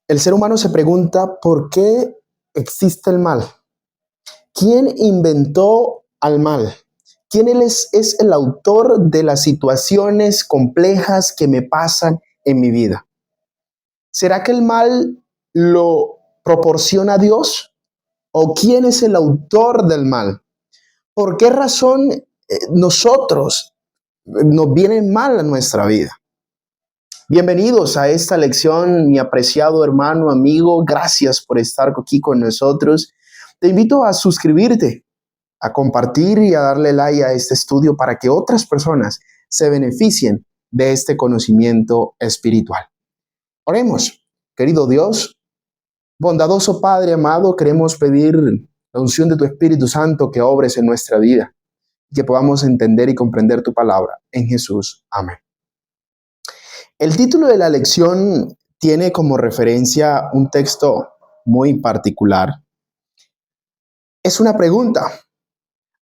El ser humano se pregunta por qué existe el mal. ¿Quién inventó al mal? ¿Quién es el autor de las situaciones complejas que me pasan en mi vida? ¿Será que el mal lo proporciona Dios? ¿O quién es el autor del mal? ¿Por qué razón nosotros nos viene mal a nuestra vida? Bienvenidos a esta lección, mi apreciado hermano, amigo. Gracias por estar aquí con nosotros. Te invito a suscribirte, a compartir y a darle like a este estudio para que otras personas se beneficien de este conocimiento espiritual. Oremos. Querido Dios, bondadoso Padre amado, queremos pedir la unción de tu Espíritu Santo que obres en nuestra vida y que podamos entender y comprender tu palabra. En Jesús. Amén. El título de la lección tiene como referencia un texto muy particular. Es una pregunta.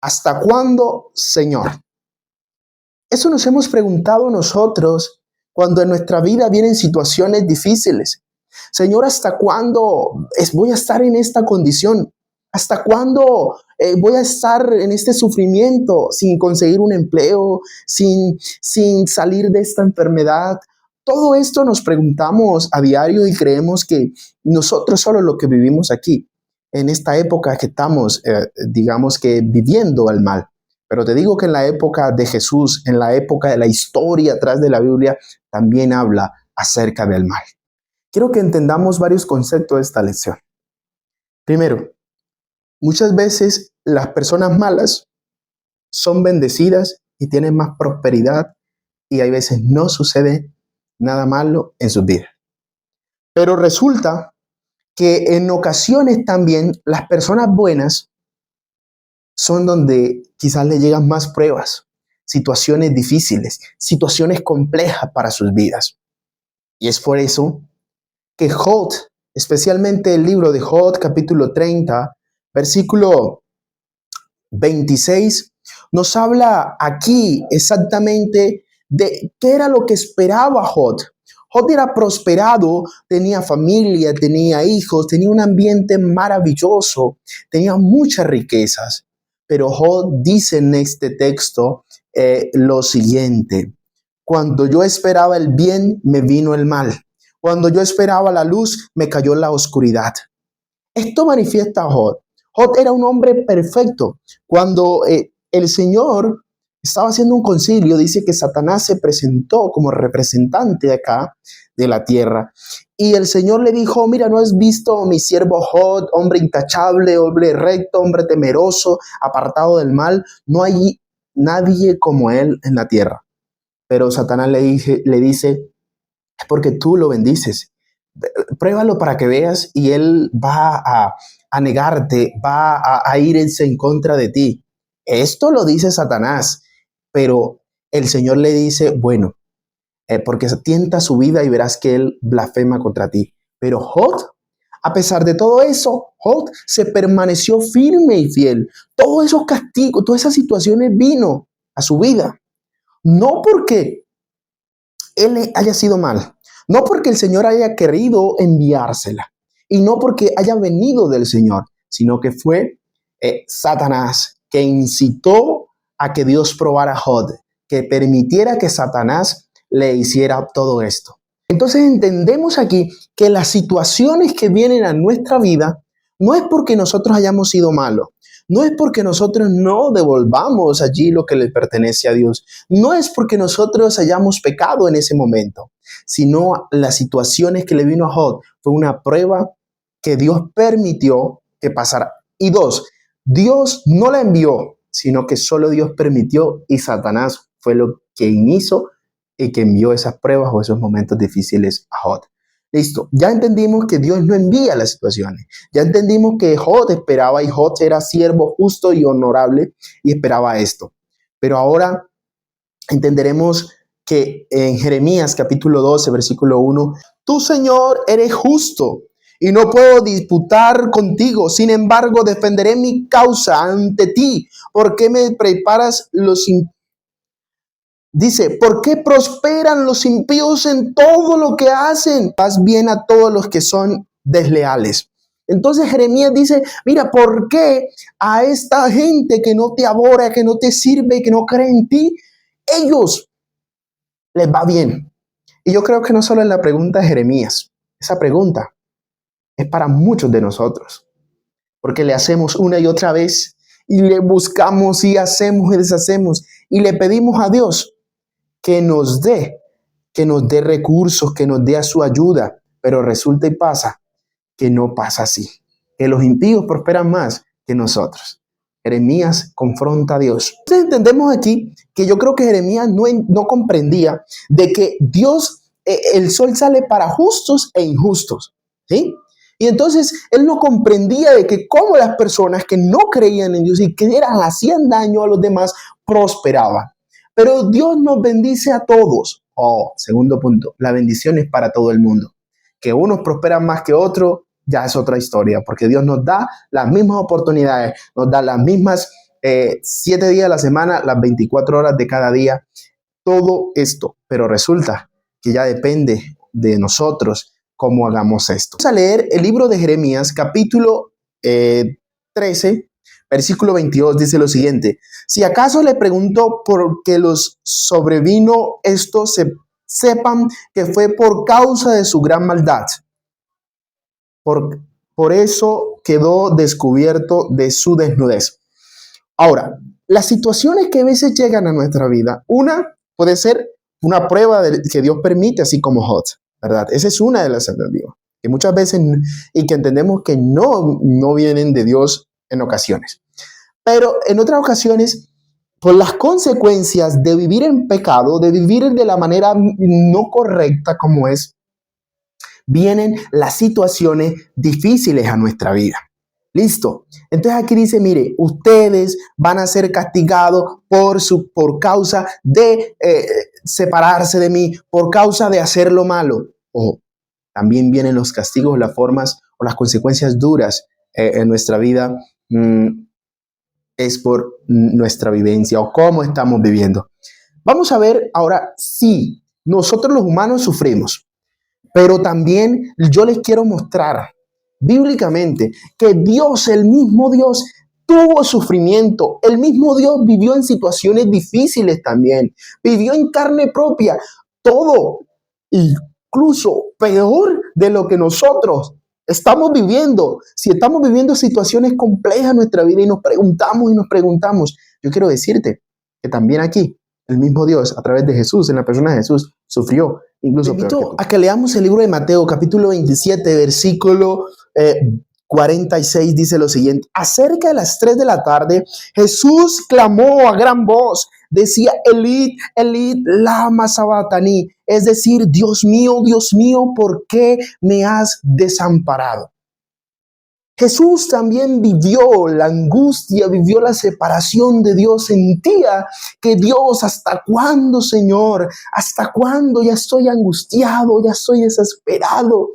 ¿Hasta cuándo, Señor? Eso nos hemos preguntado nosotros cuando en nuestra vida vienen situaciones difíciles. Señor, ¿hasta cuándo voy a estar en esta condición? ¿Hasta cuándo voy a estar en este sufrimiento sin conseguir un empleo, sin salir de esta enfermedad? Todo esto nos preguntamos a diario y creemos que nosotros solo lo que vivimos aquí, en esta época que estamos, digamos que viviendo el mal. Pero te digo que en la época de Jesús, en la época de la historia atrás de la Biblia, también habla acerca del mal. Quiero que entendamos varios conceptos de esta lección. Primero, muchas veces las personas malas son bendecidas y tienen más prosperidad y hay veces no sucede nada malo en sus vidas. Pero resulta que en ocasiones también las personas buenas son donde quizás le llegan más pruebas, situaciones difíciles, situaciones complejas para sus vidas. Y es por eso que Job, especialmente el libro de Job, capítulo 30, versículo 26, nos habla aquí exactamente de qué era lo que esperaba Job. Job era prosperado, tenía familia, tenía hijos, tenía un ambiente maravilloso, tenía muchas riquezas. Pero Job dice en este texto lo siguiente: cuando yo esperaba el bien, me vino el mal. Cuando yo esperaba la luz, me cayó la oscuridad. Esto manifiesta a Job. Job era un hombre perfecto. Cuando el Señor estaba haciendo un concilio, dice que Satanás se presentó como representante de acá, de la tierra. Y el Señor le dijo: mira, ¿no has visto a mi siervo Job, hombre intachable, hombre recto, hombre temeroso, apartado del mal? No hay nadie como él en la tierra. Pero Satanás le dice: es porque tú lo bendices. Pruébalo para que veas y él va a negarte, va a irse en contra de ti. Esto lo dice Satanás, pero el Señor le dice: bueno, porque tienta su vida y verás que él blasfema contra ti. Pero Job, a pesar de todo eso, Job se permaneció firme y fiel. Todos esos castigos, todas esas situaciones vino a su vida. No porque él haya sido mal, no porque el Señor haya querido enviársela y no porque haya venido del Señor, sino que fue Satanás que incitó a que Dios probara a Job, que permitiera que Satanás le hiciera todo esto. Entonces entendemos aquí que las situaciones que vienen a nuestra vida no es porque nosotros hayamos sido malos, no es porque nosotros no devolvamos allí lo que le pertenece a Dios, no es porque nosotros hayamos pecado en ese momento, sino las situaciones que le vino a Job fue una prueba que Dios permitió que pasara. Y dos, Dios no la envió, sino que solo Dios permitió y Satanás fue lo que hizo y que envió esas pruebas o esos momentos difíciles a Job. Listo, ya entendimos que Dios no envía las situaciones. Ya entendimos que Job esperaba y Job era siervo justo y honorable y esperaba esto. Pero ahora entenderemos que en Jeremías capítulo 12, versículo 1, tú, Señor, eres justo y no puedo disputar contigo. Sin embargo, defenderé mi causa ante ti. ¿Por qué me preparas Dice, ¿por qué prosperan los impíos en todo lo que hacen? Haz bien a todos los que son desleales. Entonces Jeremías dice, mira, ¿por qué a esta gente que no te adora, que no te sirve, que no cree en ti, ellos les va bien? Y yo creo que no solo es la pregunta de Jeremías, esa pregunta es para muchos de nosotros, porque le hacemos una y otra vez y le buscamos y hacemos y deshacemos y le pedimos a Dios que nos dé recursos, que nos dé a su ayuda, pero resulta y pasa que no pasa así, que los impíos prosperan más que nosotros. Jeremías confronta a Dios. Entonces entendemos aquí que yo creo que Jeremías no comprendía de que Dios, el sol sale para justos e injustos, ¿sí? Y entonces él no comprendía de que cómo las personas que no creían en Dios y que hacían daño a los demás prosperaban. Pero Dios nos bendice a todos. Oh, segundo punto, la bendición es para todo el mundo. Que unos prosperan más que otros, ya es otra historia, porque Dios nos da las mismas oportunidades, nos da las mismas 7 días de la semana, las 24 horas de cada día, todo esto, pero resulta que ya depende de nosotros cómo hagamos esto. Vamos a leer el libro de Jeremías, capítulo 13, versículo 22, dice lo siguiente: si acaso le pregunto por qué los sobrevino esto, sepan que fue por causa de su gran maldad. Por eso quedó descubierto de su desnudez. Ahora, las situaciones que a veces llegan a nuestra vida, una puede ser una prueba que Dios permite, así como Job, ¿verdad? Esa es una de las alternativas, que muchas veces, y que entendemos que no vienen de Dios en ocasiones. Pero en otras ocasiones, por las consecuencias de vivir en pecado, de vivir de la manera no correcta como es, vienen las situaciones difíciles a nuestra vida. Listo. Entonces aquí dice, mire, ustedes van a ser castigados por causa de separarse de mí, por causa de hacer lo malo. O también vienen los castigos, las formas o las consecuencias duras en nuestra vida. Es por nuestra vivencia o cómo estamos viviendo. Vamos a ver ahora si nosotros los humanos sufrimos. Pero también yo les quiero mostrar bíblicamente que Dios, el mismo Dios, tuvo sufrimiento. El mismo Dios vivió en situaciones difíciles también. Vivió en carne propia todo, incluso peor de lo que nosotros estamos viviendo. Si estamos viviendo situaciones complejas en nuestra vida y nos preguntamos, yo quiero decirte que también aquí el mismo Dios, a través de Jesús, en la persona de Jesús, sufrió incluso peor que tú. A que leamos el libro de Mateo, capítulo 27, versículo 46, dice lo siguiente: acerca de las 3 de la tarde, Jesús clamó a gran voz, decía, Elí, Elí, lama sabactani, es decir, Dios mío, ¿por qué me has desamparado? Jesús también vivió la angustia, vivió la separación de Dios, sentía que Dios, ¿hasta cuándo, Señor? ¿Hasta cuándo? Ya estoy angustiado, ya estoy desesperado,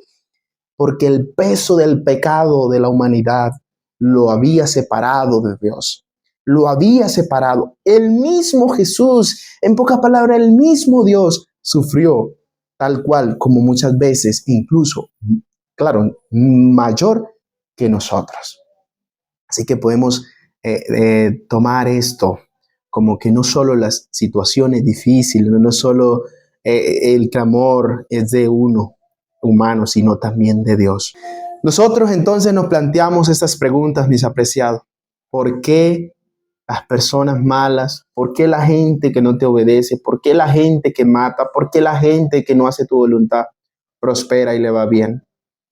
porque el peso del pecado de la humanidad lo había separado de Dios, lo había separado. El mismo Jesús, en pocas palabras, el mismo Dios sufrió tal cual como muchas veces, incluso, claro, mayor que nosotros. Así que podemos tomar esto como que no solo las situaciones difíciles, no solo el clamor es de uno humano, sino también de Dios. Nosotros entonces nos planteamos estas preguntas, mis apreciados. ¿Por qué las personas malas? ¿Por qué la gente que no te obedece? ¿Por qué la gente que mata? ¿Por qué la gente que no hace tu voluntad prospera y le va bien?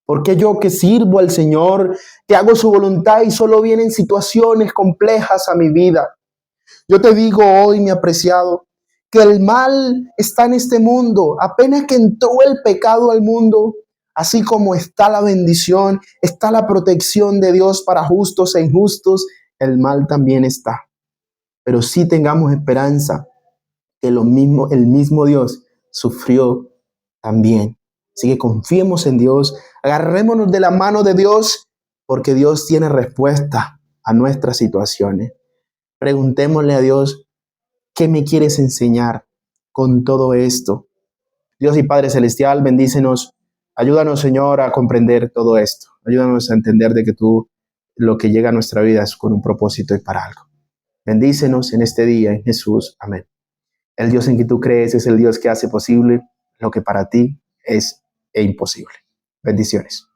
¿Por qué yo que sirvo al Señor, que hago su voluntad y solo vienen situaciones complejas a mi vida? Yo te digo hoy, mi apreciado, que el mal está en este mundo. Apenas que entró el pecado al mundo, así como está la bendición, está la protección de Dios para justos e injustos, el mal también está. Pero sí tengamos esperanza que el mismo Dios sufrió también. Así que confiemos en Dios, agarrémonos de la mano de Dios, porque Dios tiene respuesta a nuestras situaciones. Preguntémosle a Dios, ¿qué me quieres enseñar? con todo esto. Dios y Padre Celestial, bendícenos. Ayúdanos, Señor, a comprender todo esto. Ayúdanos a entender de que tú lo que llega a nuestra vida es con un propósito y para algo. Bendícenos en este día, en Jesús. Amén. El Dios en que tú crees es el Dios que hace posible lo que para ti es imposible. Bendiciones.